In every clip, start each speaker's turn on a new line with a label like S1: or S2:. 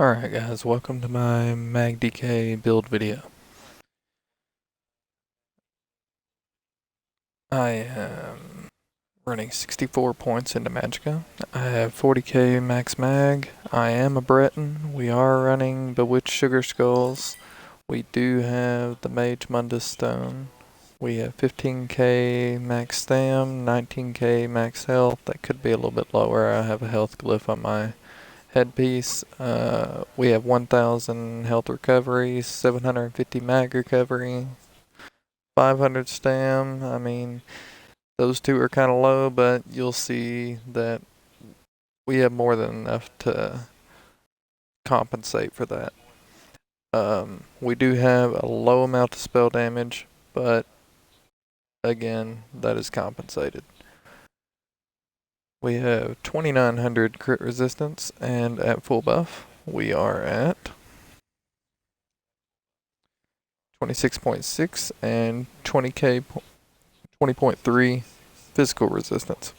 S1: Alright guys, welcome to my Magicka build video. I am running 64 points into Magicka. I have 40k max mag. I am a Breton. We are running Bewitched Sugar Skulls. We do have the Mage Mundus Stone. We have 15k max stam, 19k max health. That could be a little bit lower. I have a health glyph on my headpiece. We have 1000 health recovery, 750 mag recovery, 500 stam. I mean, those two are kind of low, but you'll see that we have more than enough to compensate for that. We do have a low amount of spell damage, but again, that is compensated. We have 2900 crit resistance, and at full buff, we are at 26.6 and 20.3 physical resistance.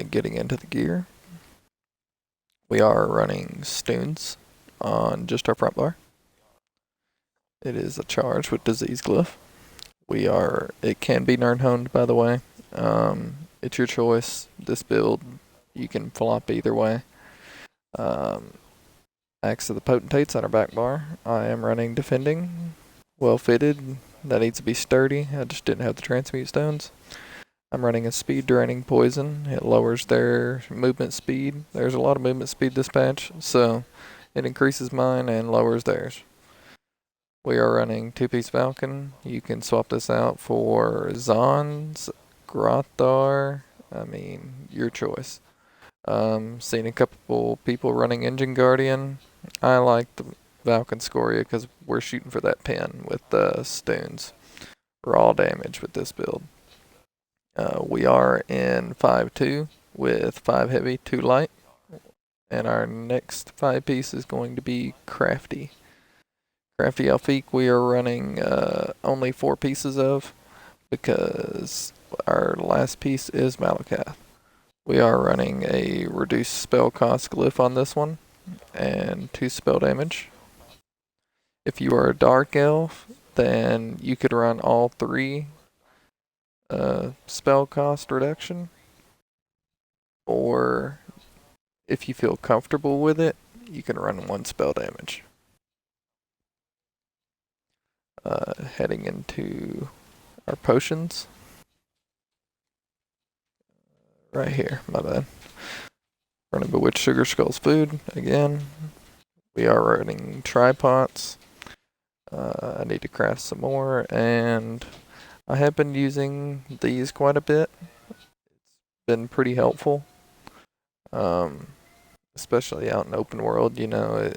S1: Getting into the gear, we are running Stuhns on just our front bar. It is a charge with disease glyph. It can be Nirnhoned, by the way. It's your choice. This build, you can flop either way. Axe of the Potentates on our back bar. I am running defending, well fitted. That needs to be sturdy. I just didn't have the transmute stones. I'm running a speed draining poison. It lowers their movement speed. There's a lot of movement speed this patch, so it increases mine and lowers theirs. We are running 2-piece Valkyn. You can swap this out for Zons, Grothar. I mean, your choice. Seen a couple people running Engine Guardian. I like the Valkyn Skoria because we're shooting for that pin with the Stuhns. Raw damage with this build. We are in 5-2 with 5 heavy, 2 light. And our next 5-piece is going to be Crafty. Crafty Alfiq we are running only 4 pieces of because our last piece is Malacath. We are running a reduced spell cost glyph on this one and 2 spell damage. If you are a dark elf, then you could run all 3 spell cost reduction, or if you feel comfortable with it, you can run 1 spell damage. Heading into our potions. Right here, my bad. Running Bewitched Sugar Skulls food again. We are running tripods. I need to craft some more, and I have been using these quite a bit. It's been pretty helpful, especially out in open world. You know,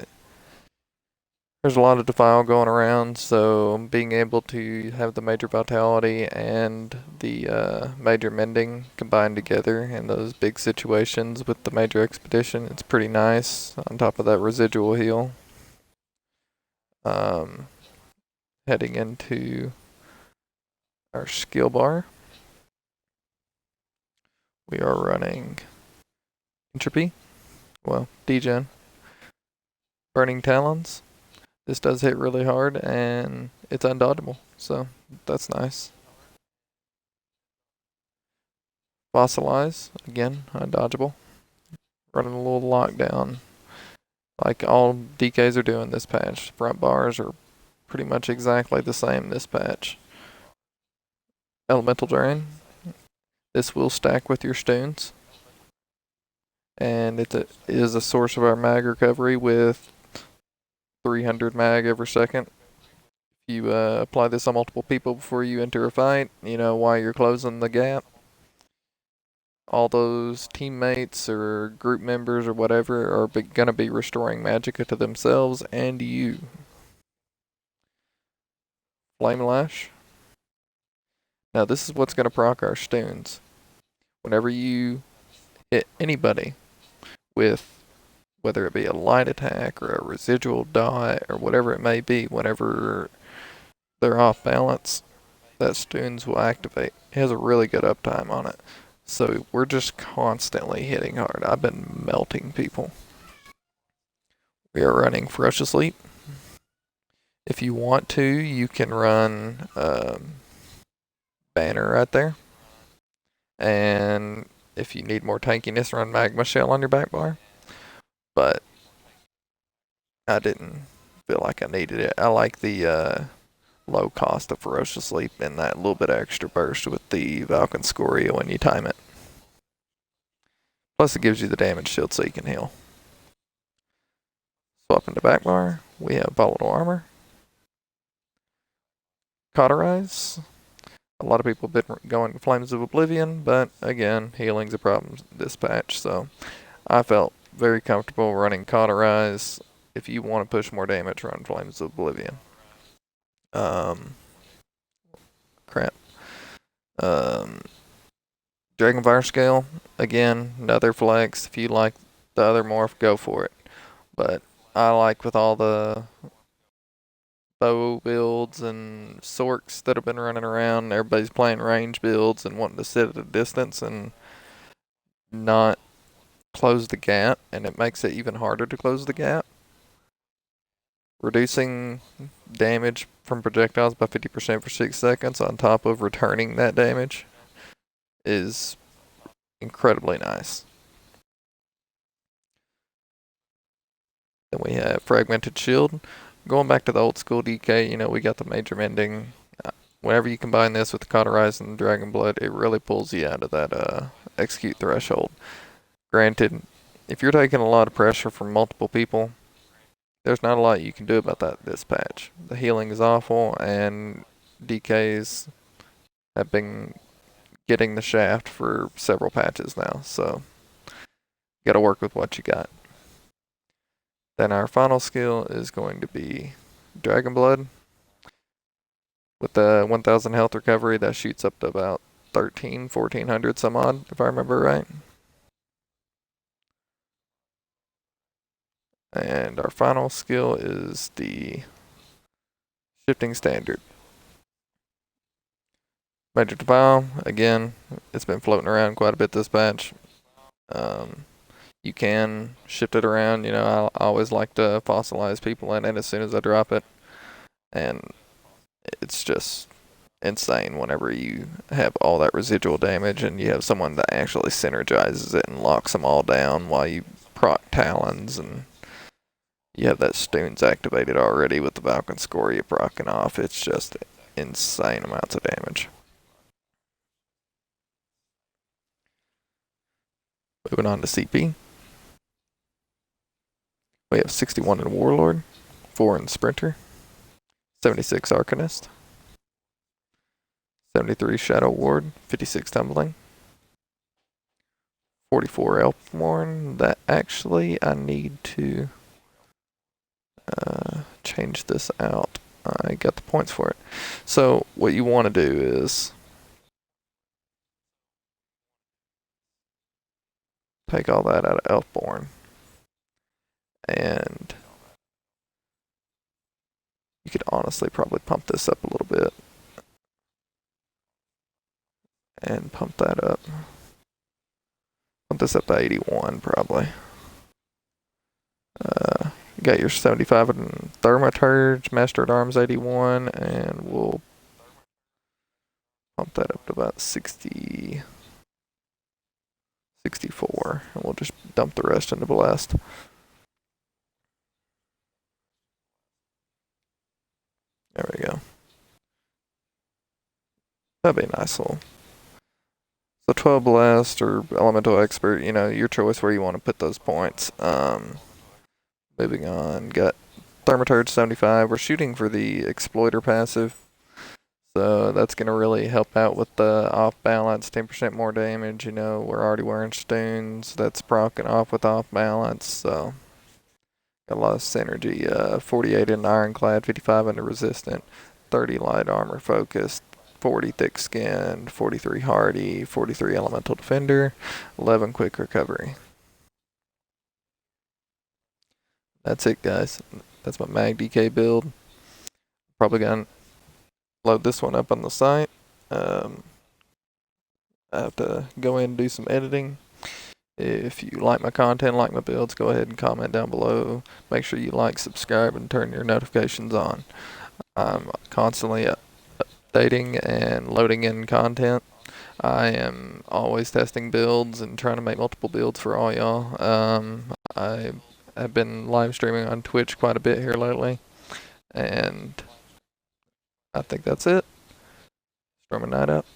S1: there's a lot of defile going around, so being able to have the major vitality and the major mending combined together in those big situations with the major expedition, it's pretty nice. On top of that residual heal. Heading into our skill bar, we are running Entropy, well, degen, Burning Talons. This does hit really hard and it's undodgeable, so that's nice. Fossilize, again, undodgeable. Running a little lockdown, like all DKs are doing this patch. Front bars are pretty much exactly the same this patch. Elemental Drain. This will stack with your Stuhns. And it is a source of our mag recovery with 300 mag every second. If you apply this on multiple people before you enter a fight, you know, while you're closing the gap, all those teammates or group members or whatever are going to be restoring Magicka to themselves and you. Flame Lash. Now this is what's going to proc our Stuhns. Whenever you hit anybody with, whether it be a light attack or a residual dot or whatever it may be, whenever they're off balance, that Stuhns will activate. It has a really good uptime on it. So we're just constantly hitting hard. I've been melting people. We are running Ferocious Leap. If you want to, you can run Banner right there. And if you need more tankiness, run Magma Shell on your back bar. But I didn't feel like I needed it. I like the low cost of Ferocious Leap and that little bit of extra burst with the Valkyn Skoria when you time it. Plus it gives you the damage shield so you can heal. Swap into Backbar. We have Volatile Armor. Cauterize. A lot of people have been going Flames of Oblivion, but again, healing's a problem this patch, so I felt very comfortable running Cauterize. If you want to push more damage, run Flames of Oblivion. Crap. Dragonfire Scale, again, another flex. If you like the other morph, go for it. But I like with all the bow builds and sorks that have been running around, everybody's playing range builds and wanting to sit at a distance and not close the gap, and it makes it even harder to close the gap. Reducing damage from projectiles by 50% for 6 seconds on top of returning that damage is incredibly nice. Then we have Fragmented Shield. Going back to the old school DK, you know, we got the Major Mending. Whenever you combine this with the Cauterize and Dragon Blood, it really pulls you out of that execute threshold. Granted, if you're taking a lot of pressure from multiple people, there's not a lot you can do about that this patch. The healing is awful, and DKs have been getting the shaft for several patches now, so you gotta work with what you got. Then our final skill is going to be Dragon Blood. With the 1000 health recovery, that shoots up to about 1400 some odd, if I remember right. And our final skill is the Shifting Standard. Magic Defile, again, it's been floating around quite a bit this patch. You can shift it around, you know, I always like to fossilize people in it as soon as I drop it. And it's just insane whenever you have all that residual damage and you have someone that actually synergizes it and locks them all down while you proc Talons, and you have that Stuhn's activated already with the Valkyn Skoria procking off. It's just insane amounts of damage. Moving on to CP. We have 61 in Warlord, 4 in Sprinter, 76 Arcanist, 73 Shadow Ward, 56 Tumbling, 44 Elfborn. That actually, I need to change this out. I got the points for it. So what you want to do is take all that out of Elfborn, and you could honestly probably pump this up a little bit and pump that up. Pump this up to 81 probably. You got your 75 in Thaumaturge, Master at Arms 81, and we'll pump that up to about 60, 64, and we'll just dump the rest into Blast. There we go. That'd be a nice little. So 12 Blast or Elemental Expert, you know, your choice where you want to put those points. Moving on, got Thaumaturge 75. We're shooting for the Exploiter passive, so that's going to really help out with the off balance, 10% more damage. You know, we're already wearing Stuhns, that's proccing off with off balance, so got a lot of synergy. 48 in Ironclad, 55 in the Resistant, 30 light armor focused, 40 thick skin, 43 hardy, 43 elemental defender, 11 quick recovery. That's it, guys. That's my Mag DK build. Probably gonna load this one up on the site. I have to go in and do some editing. If you like my content, like my builds, go ahead and comment down below. Make sure you like, subscribe, and turn your notifications on. I'm constantly updating and loading in content. I am always testing builds and trying to make multiple builds for all y'all. I have been live streaming on Twitch quite a bit here lately, and I think that's it. Storm a night out.